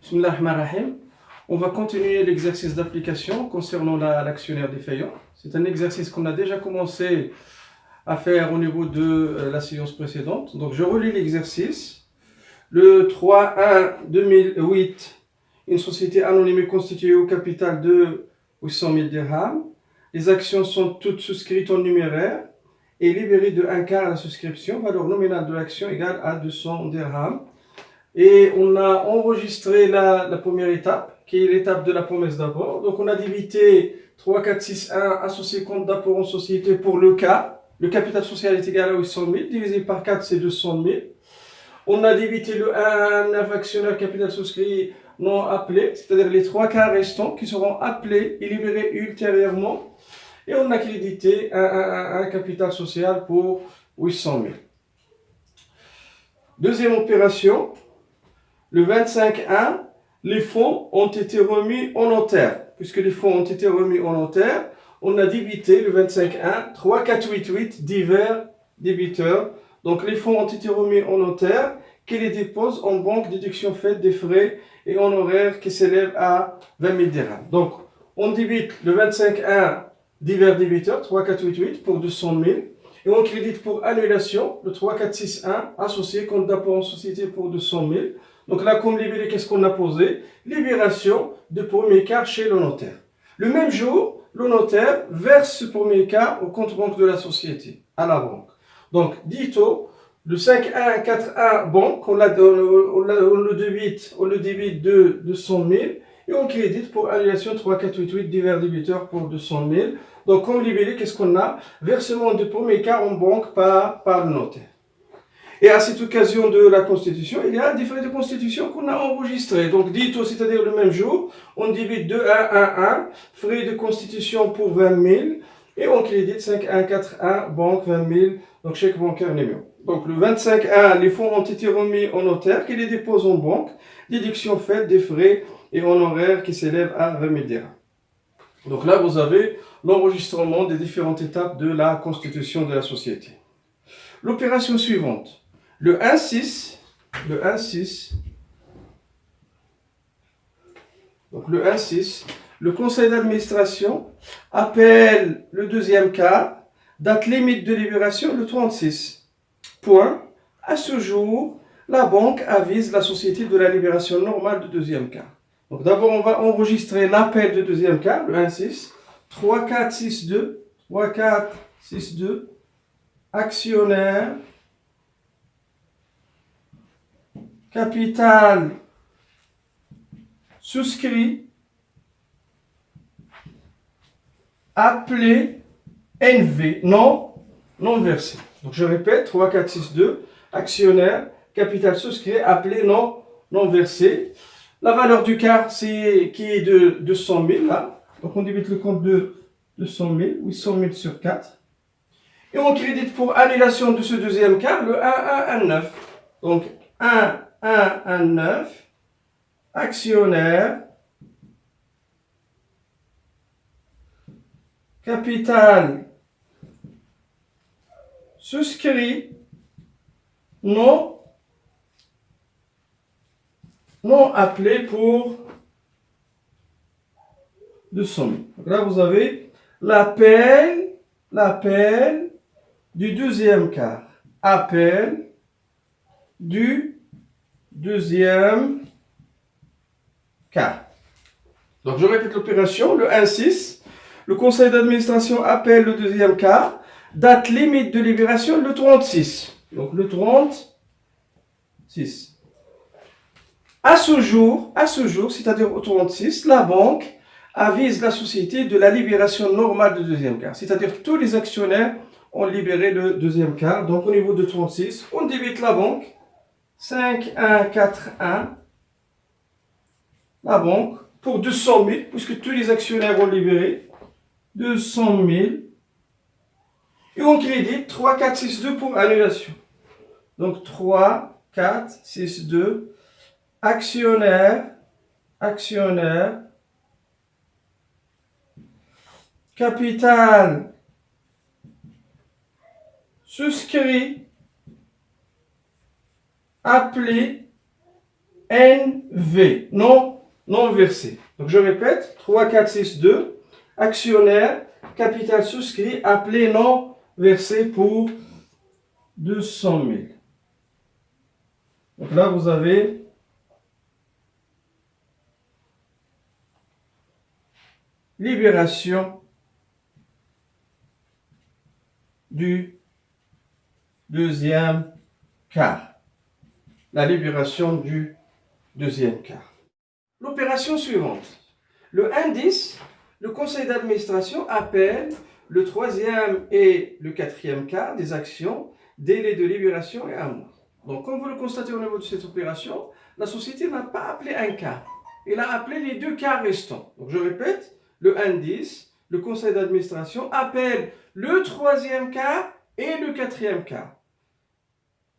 Bismillah ar-Rahman ar-Rahim. On va continuer l'exercice d'application concernant l'actionnaire défaillant. C'est un exercice qu'on a déjà commencé à faire au niveau de la séance précédente. Donc je relis l'exercice. Le 3-1-2008, une société anonyme constituée au capital de 800 000 dirhams. Les actions sont toutes souscrites en numéraire et libérées de 1/4 à la souscription. Valeur nominale de l'action égale à 200 dirhams. Et on a enregistré la première étape, qui est l'étape de la promesse d'apport. Donc on a débité 3, 4, 6, 1, associé compte d'apport en société pour le cas. Le capital social est égal à 800 000, divisé par 4, c'est 200 000. On a débité le 1, 9 actionnaires capital souscrit non appelé, c'est-à-dire les 3 quarts restants qui seront appelés et libérés ultérieurement. Et on a crédité un capital social pour 800 000. Deuxième opération. Le 25-1, les fonds ont été remis au notaire. Puisque les fonds ont été remis au notaire, on a débité le 25-1, 3488 divers débiteurs. Donc les fonds ont été remis au notaire qui les dépose en banque, déduction faite des frais et honoraires qui s'élèvent à 20 000 dirhams. Donc on débite le 25-1 divers débiteurs, 3488 pour 200 000. Et on crédite pour annulation le 3461 associé compte d'apport en société pour 200 000. Donc là, comme libellé, qu'est-ce qu'on a posé? Libération de premier quart chez le notaire. Le même jour, le notaire verse ce premier quart au compte banque de la société, à la banque. Donc, dito, le 5141 banque, on le débite de 200 000 et on crédite pour annulation 3488 divers débiteurs pour 200 000. Donc, comme libellé, qu'est-ce qu'on a? Versement de premier quart en banque par le notaire. Et à cette occasion de la constitution, il y a des frais de constitution qu'on a enregistrés. Donc, dito, c'est-à-dire le même jour, on débite 2-1-1-1, frais de constitution pour 20 000, et on crédite 5-1-4-1, banque 20 000, donc chèque bancaire numéro. Donc, le 25-1, les fonds ont été remis au notaire qui les dépose en banque, déduction faite des frais et honoraires qui s'élèvent à 20 000 dirhams. Donc là, vous avez l'enregistrement des différentes étapes de la constitution de la société. L'opération suivante. Le 1-6, donc le 1-6, le conseil d'administration appelle le deuxième quart, date limite de libération le 36. Point. À ce jour, la banque avise la société de la libération normale du deuxième quart. Donc d'abord, on va enregistrer l'appel de deuxième quart, le 1-6, 3-4-6-2, actionnaire, capital souscrit, appelé NV, non versé. Donc je répète, 3-4-6-2, actionnaire, capital souscrit, appelé non versé. La valeur du quart, qui est de 200 000, là. Donc on débite le compte de 200 000, 800 000 sur 4. Et on crédite pour annulation de ce deuxième quart le 1-1-1-9. Donc 1-1-1-9, actionnaire, capital souscrit, non appelé pour 200 000. Donc là, vous avez l'appel du deuxième quart. Appel du deuxième quart. Donc je répète l'opération, le 1-6. Le conseil d'administration appelle le deuxième quart. Date limite de libération, le 36. Donc le 36. À ce jour, c'est-à-dire au 36, la banque avise la société de la libération normale du deuxième quart. C'est-à-dire que tous les actionnaires ont libéré le deuxième quart. Donc au niveau de 36, on débite la banque. 5-1-4-1. La banque pour 200 000, puisque tous les actionnaires ont libéré. 200 000. Et on crédite 3-4-6-2 pour annulation. Donc 3-4-6-2. Actionnaire, capital souscrit, appelé NV, non versé. Donc je répète, 3, 4, 6, 2, actionnaire, capital souscrit, appelé non versé pour 200 000. Donc là, vous avez libération du deuxième quart. La libération du deuxième quart. L'opération suivante. Le indice, le conseil d'administration appelle le troisième et le quatrième quart des actions, délai de libération et 1 mois. Donc, comme vous le constatez au niveau de cette opération, la société n'a pas appelé un quart. Elle a appelé les 2 quarts restants. Donc, je répète, le indice, le conseil d'administration appelle le troisième quart et le quatrième quart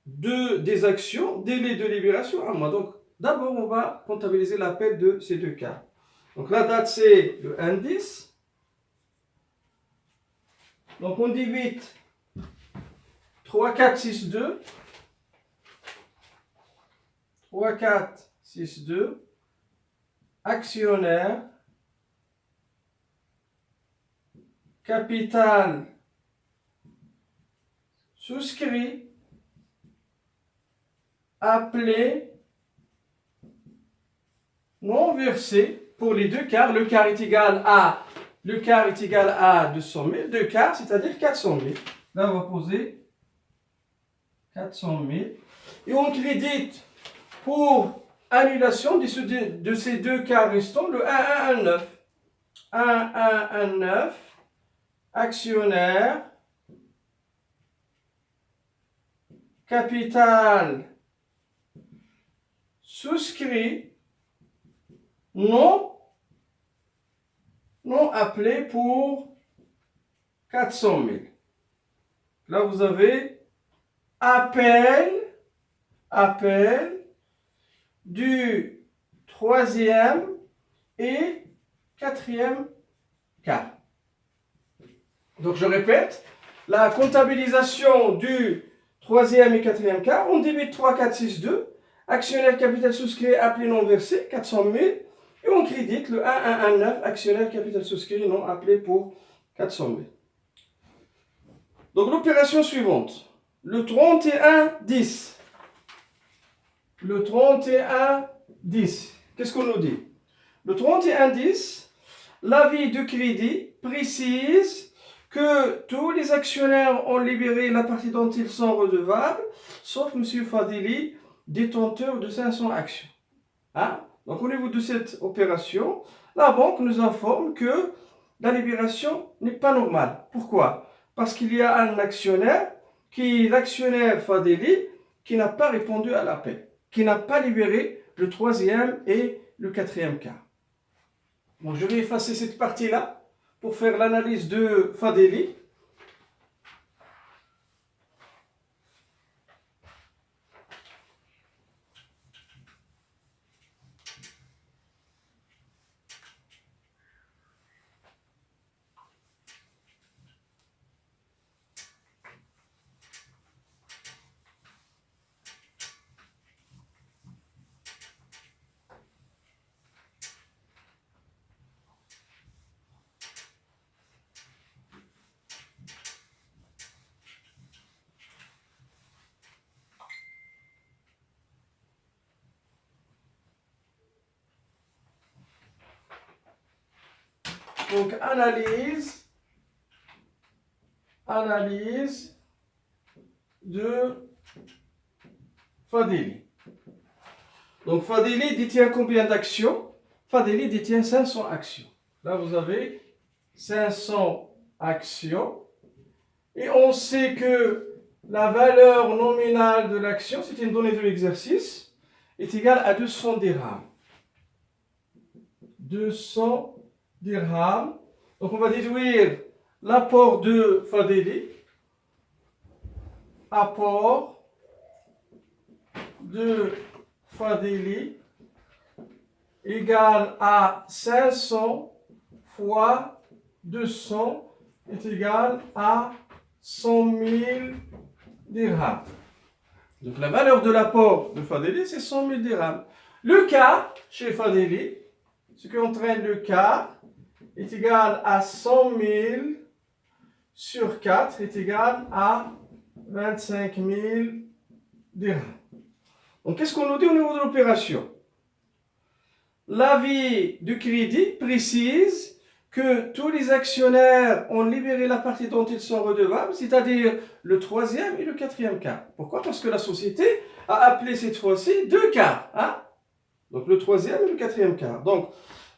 des actions, délai de libération 1 mois. Donc, d'abord, on va comptabiliser l'appel de ces 2 quarts. Donc, la date, c'est le indice. Donc, on divise 3, 4, 6, 2. 3, 4, 6, 2. Actionnaire. Capital souscrit. Appelé. Non versé pour les 2 quarts. Le quart est égal à 200 000. 2 quarts, c'est-à-dire 400 000. Là, on va poser 400 000. Et on crédite pour annulation de ces 2 quarts restants le 1119. 1119. Actionnaire. Capital souscrit. Non appelé pour 400 000. Là, vous avez appel du troisième et quatrième quart. Donc, je répète, la comptabilisation du troisième et quatrième quart, on divise 3, 4, 6, 2. Actionnaire capital souscrit appelé non versé, 400 000. Et on crédite le 1119, actionnaire capital souscrit non appelé pour 400 000. Donc l'opération suivante, le 31-10. Le 31-10, qu'est-ce qu'on nous dit? Le 31-10, l'avis de crédit précise que tous les actionnaires ont libéré la partie dont ils sont redevables, sauf M. Fadili, détenteur de 500 actions. Hein? Donc au niveau de cette opération, la banque nous informe que la libération n'est pas normale. Pourquoi? Parce qu'il y a un actionnaire, l'actionnaire Fadeli, qui n'a pas répondu à l'appel, qui n'a pas libéré le troisième et le quatrième quart. Donc je vais effacer cette partie-là pour faire l'analyse de Fadeli. Donc, analyse de Fadeli. Donc, Fadeli détient combien d'actions? Fadeli détient 500 actions. Là, vous avez 500 actions. Et on sait que la valeur nominale de l'action, c'est une donnée de l'exercice, est égale à 200 dirhams. 200 dirhams. Donc, on va déduire l'apport de Fadeli. Apport de Fadeli égale à 500 fois 200 est égal à 100 000 dirhams. Donc, la valeur de l'apport de Fadeli, c'est 100 000 dirhams. Le quart chez Fadeli, ce qui entraîne le quart, est égal à 100 000 sur 4 est égal à 25 000 dirhams. Donc, qu'est-ce qu'on nous dit au niveau de l'opération? L'avis du crédit précise que tous les actionnaires ont libéré la partie dont ils sont redevables, c'est-à-dire le troisième et le quatrième quart. Pourquoi? Parce que la société a appelé cette fois-ci deux quarts. Hein? Donc, le troisième et le quatrième quart. Donc,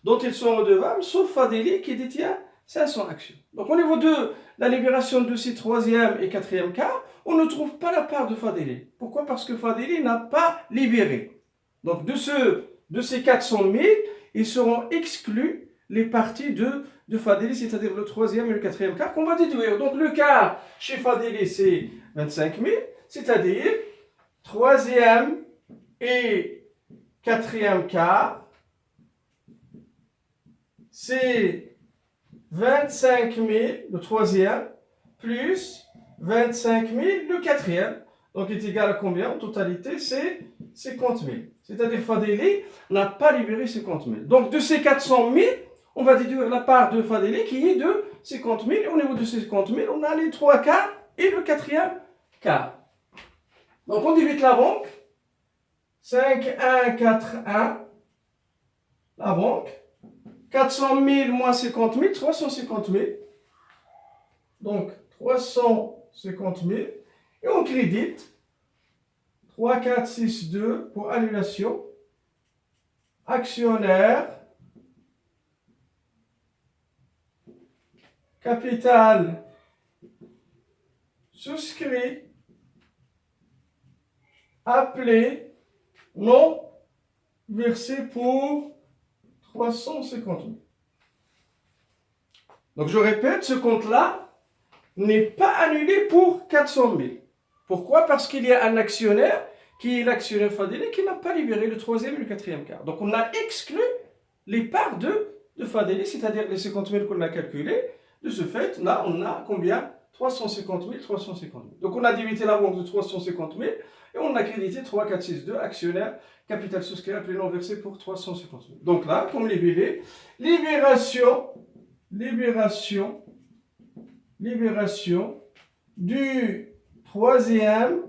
dont ils sont redevables, sauf Fadeli qui détient 500 actions. Donc, au niveau de la libération de ces troisième et quatrième quarts, on ne trouve pas la part de Fadeli. Pourquoi? Parce que Fadeli n'a pas libéré. Donc, de ces 400 000, ils seront exclus les parties de Fadeli, c'est-à-dire le troisième et le quatrième quart, qu'on va déduire. Donc, le quart chez Fadeli, c'est 25 000, c'est-à-dire troisième et quatrième quart, c'est 25 000 le troisième, plus 25 000 le quatrième. Donc, il est égal à combien? En totalité, c'est 50 000. C'est-à-dire Fadeli n'a pas libéré 50 000. Donc, de ces 400 000, on va déduire la part de Fadeli qui est de 50 000. Et au niveau de ces 50 000, on a les 3 quarts et le quatrième quart. Donc, on divise la banque. 5, 1, 4, 1. La banque. 400 000 moins 50 000, 350 000. Donc, 350 000. Et on crédite 3, 4, 6, 2 pour annulation. Actionnaire. Capital souscrit. Appelé. Non versé pour 350 000. Donc, je répète, ce compte-là n'est pas annulé pour 400 000. Pourquoi? Parce qu'il y a un actionnaire qui est l'actionnaire Fadeli qui n'a pas libéré le troisième et le quatrième quart. Donc, on a exclu les parts de Fadeli, c'est-à-dire les 50 000 qu'on a calculés. De ce fait, là, on a combien? 350 000, 350 000. Donc, on a débité la banque de 350 000 et on a crédité 3, 4, 6, 2, actionnaire, capital souscrit, appelé non versé pour 350 000. Donc là, comme libellé, libération du troisième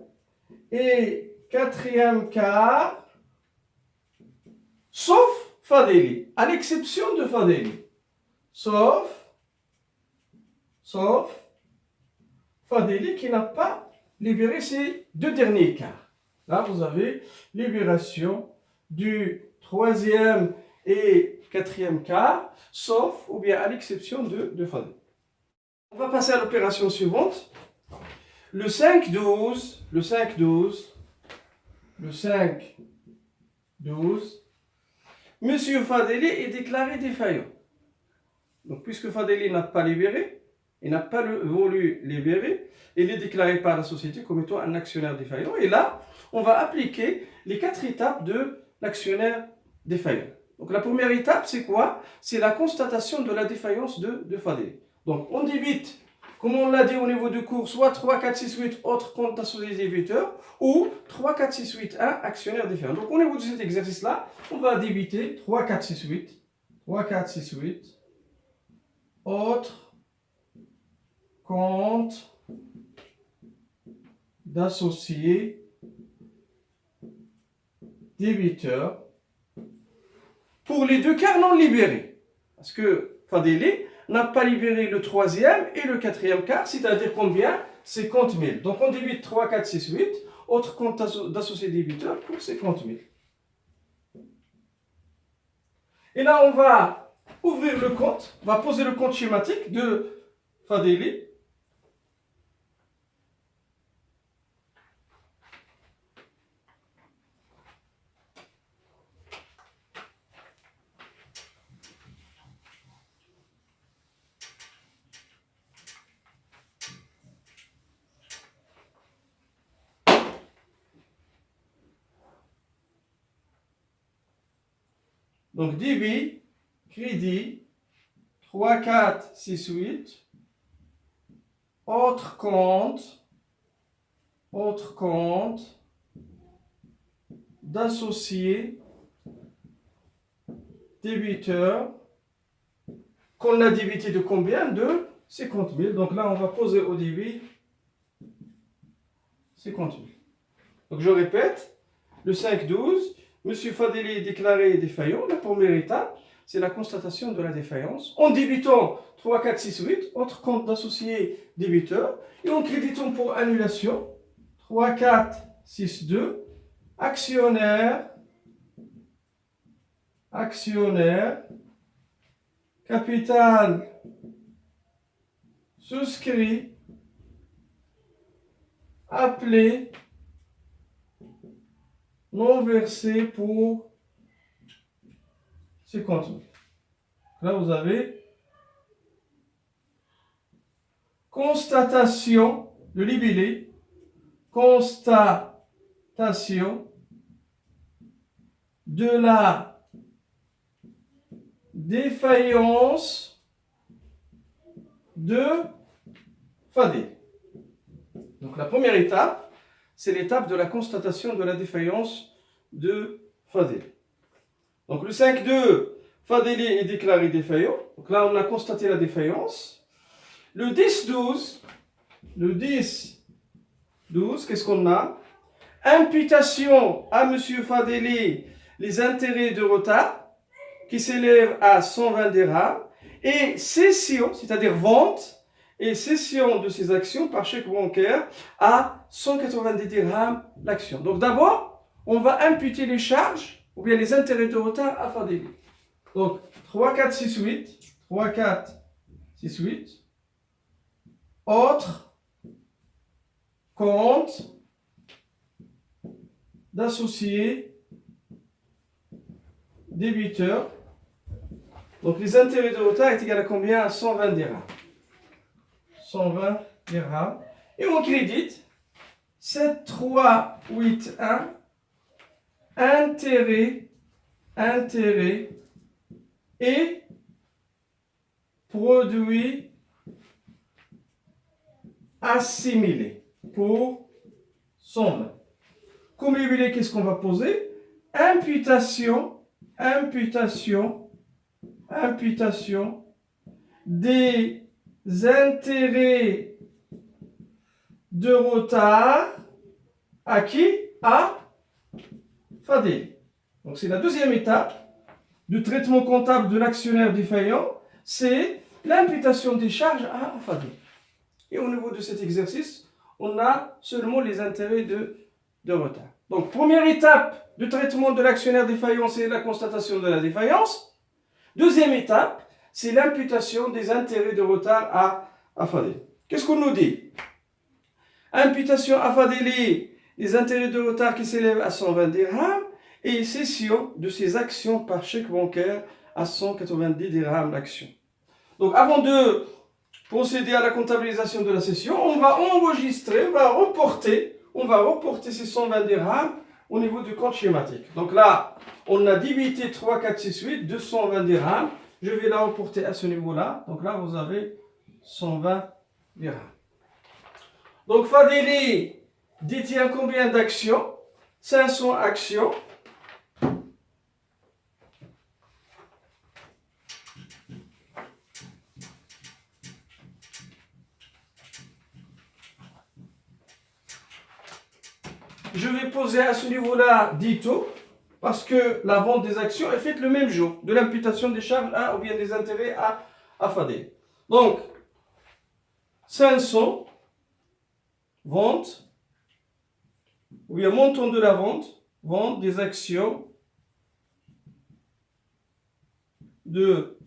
et quatrième quart, sauf Fadeli, à l'exception de Fadeli. Sauf Fadeli qui n'a pas libéré ces deux derniers quarts. Là, vous avez libération du troisième et quatrième quart, sauf ou bien à l'exception de Fadeli. On va passer à l'opération suivante. Le 5-12, Monsieur Fadeli est déclaré défaillant. Donc, puisque Fadeli n'a pas libéré, il n'a pas voulu libérer, il est déclaré par la société comme étant un actionnaire défaillant. Et là, on va appliquer les 4 étapes de l'actionnaire défaillant. Donc, la première étape, c'est quoi? C'est la constatation de la défaillance de Fadeli. Donc, on débite, comme on l'a dit au niveau du cours, soit 3, 4, 6, 8 autres comptes associés débiteurs ou 3, 4, 6, 8, 1 actionnaire défaillant. Donc, au niveau de cet exercice-là, on va débiter 3, 4, 6, 8, 3, 4, 6, 8, autres compte d'associés débiteurs pour les deux quarts non libérés. Parce que Fadeli n'a pas libéré le troisième et le quatrième quart, c'est-à-dire combien? 50 000. Donc on débite 3, 4, 6, 8, autre compte d'associés débiteurs pour 50 000. Et là, on va ouvrir le compte, on va poser le compte schématique de Fadeli. Donc, débit, crédit, 3, 4, 6, 8, autre compte d'associés débiteurs qu'on a débité de combien? De 50 000. Donc là, on va poser au débit 50 000. Donc je répète, le 5-12, M. Fadeli est déclaré défaillant. La première étape, c'est la constatation de la défaillance. En débitant 3, 4, 6, 8, autre compte d'associé débiteur. Et en créditant pour annulation 3, 4, 6, 2, actionnaire, capital souscrit, appelé, non versé pour 50 000. Là, vous avez constatation de libellé, constatation de la défaillance de Fadeli. Donc la première étape, c'est l'étape de la constatation de la défaillance de Fadeli. Donc le 5-2, Fadeli est déclaré défaillant. Donc là, on a constaté la défaillance. Le 10-12, qu'est-ce qu'on a? Imputation à M. Fadeli les intérêts de retard qui s'élèvent à 120 dirhams et cession, c'est-à-dire vente et cession de ces actions par chèque bancaire à 190 dirhams l'action. Donc d'abord, on va imputer les charges ou bien les intérêts de retard à Fadeli. Donc 3, 4, 6, 8, 3, 4, 6, 8, autre compte d'associés débiteur. Donc les intérêts de retard est égal à combien? À 120 dirhams. 120 dirhams. Et on crédite 7, 3, 8, 1. Intérêt et produit assimilé pour 120. Comme libellé, qu'est-ce qu'on va poser? Imputation des intérêts de retard à qui? À Fadeli. Donc c'est la deuxième étape du traitement comptable de l'actionnaire défaillant, c'est l'imputation des charges à Fadeli. Et au niveau de cet exercice, on a seulement les intérêts de retard. Donc première étape du traitement de l'actionnaire défaillant, c'est la constatation de la défaillance. Deuxième étape, c'est l'imputation des intérêts de retard à Fadeli. Qu'est-ce qu'on nous dit? Imputation à Fadeli des intérêts de retard qui s'élèvent à 120 dirhams et cession de ces actions par chèque bancaire à 190 dirhams l'action. Donc avant de procéder à la comptabilisation de la cession, on va enregistrer, on va reporter ces 120 dirhams au niveau du compte schématique. Donc là, on a débité 3, 4, 6, 8, 220 dirhams. Je vais la reporter à ce niveau-là. Donc là, vous avez 120 dirhams. Donc Fadeli détient combien d'actions? 500 actions. Je vais poser à ce niveau-là dito, parce que la vente des actions est faite le même jour, de l'imputation des charges ou bien des intérêts à Fadeli. Donc, 500, vente, ou bien montant de la vente des actions de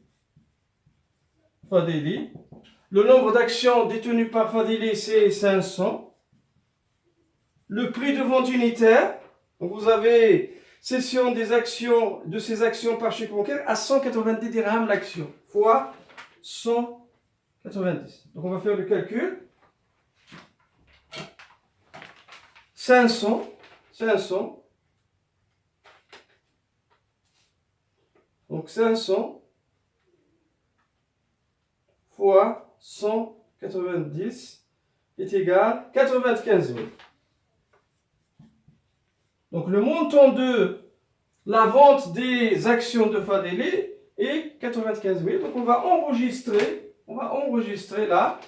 Fadeli. Le nombre d'actions détenues par Fadeli, c'est 500. Le prix de vente unitaire, donc vous avez cession des actions, de ces actions par chèque bancaire à 190 dirhams l'action, fois 190. Donc on va faire le calcul. 500. Donc 500 fois 190 est égal à 95 000. Donc le montant de la vente des actions de Fadeli est 95 000. Donc on va enregistrer là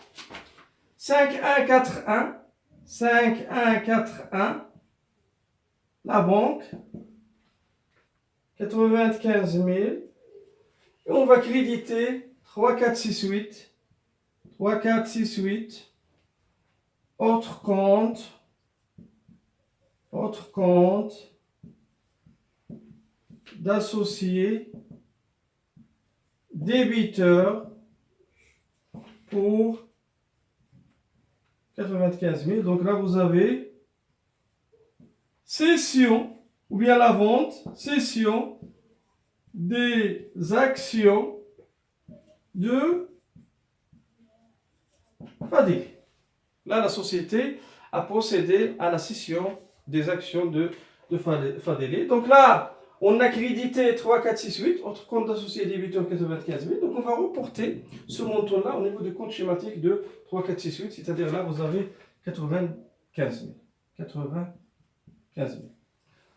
5141, 5141, la banque, 95 000. Et on va créditer 3468, 3468, autre compte, d'associés, débiteur pour 95 000. Donc là, vous avez cession, ou bien la vente, cession des actions de Fadeli. Là, la société a procédé à la cession des actions de Fadeli. Donc là, on a crédité 3, 4, 6, 8, autre compte d'associé débiteur 95 000. Donc on va reporter ce montant-là au niveau du compte schématique de 3, 4, 6, 8, c'est-à-dire là, vous avez 95 000. 95 000.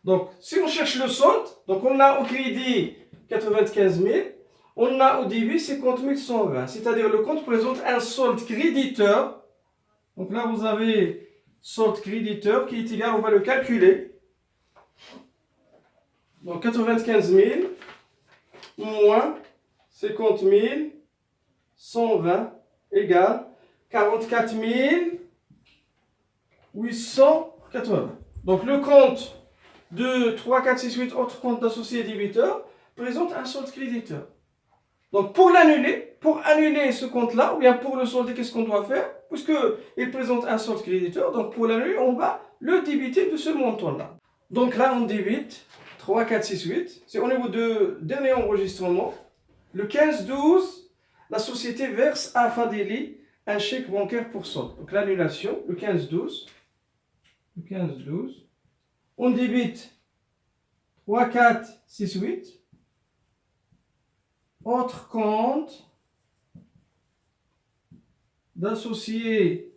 Donc, si on cherche le solde, donc on a au crédit 95 000, on a au débit 50 120. C'est-à-dire le compte présente un solde créditeur. Donc là, vous avez solde créditeur qui est égal, on va le calculer. Donc 95 000 moins 50 120 égale 44 880. Donc le compte de 3, 4, 6, 8 autres comptes d'associés et débiteurs présente un solde créditeur. Donc pour annuler ce compte-là, ou bien pour le solder, qu'est-ce qu'on doit faire? Puisqu'il présente un solde créditeur, donc pour l'annuler, on va le débiter de ce montant-là. Donc là, on débite 3, 4, 6, 8. C'est au niveau de dernier enregistrement. Le 15-12, la société verse à Fadeli un chèque bancaire pour solde. Donc l'annulation, le 15-12. Le 15-12. On débite 3, 4, 6, 8. Autre compte d'associé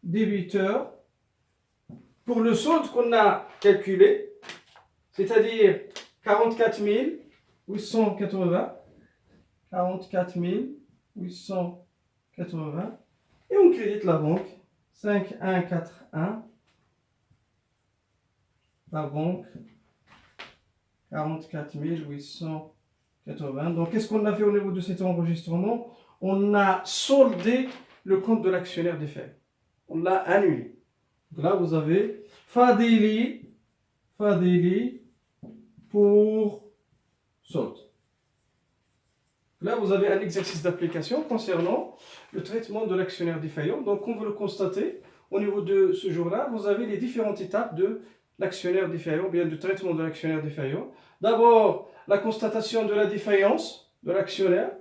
débiteur pour le solde qu'on a calculé, c'est-à-dire 44 880, 44 880, et on crédite la banque 5141, la banque 44 880. Donc, qu'est-ce qu'on a fait au niveau de cet enregistrement? On a soldé le compte de l'actionnaire défait. On l'a annulé. Donc là, vous avez Fadeli pour solde. Là, vous avez un exercice d'application concernant le traitement de l'actionnaire défaillant. Donc, comme vous le constatez, au niveau de ce jour-là, vous avez les différentes étapes de l'actionnaire défaillant, bien du traitement de l'actionnaire défaillant. D'abord, la constatation de la défaillance de l'actionnaire.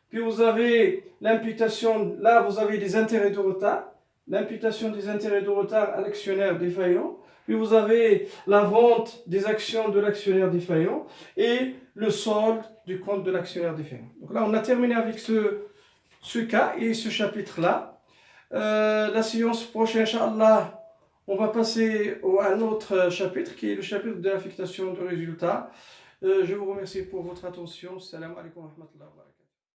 Puis vous avez l'imputation, là vous avez des intérêts de retard, l'imputation des intérêts de retard à l'actionnaire défaillant. Puis vous avez la vente des actions de l'actionnaire défaillant et le solde du compte de l'actionnaire défaillant. Donc là, on a terminé avec ce cas et ce chapitre-là. La séance prochaine, Inch'Allah, on va passer à un autre chapitre qui est le chapitre de l'affectation de résultats. Je vous remercie pour votre attention. Salam alaikum wa rahmatullahi wa barakatuh.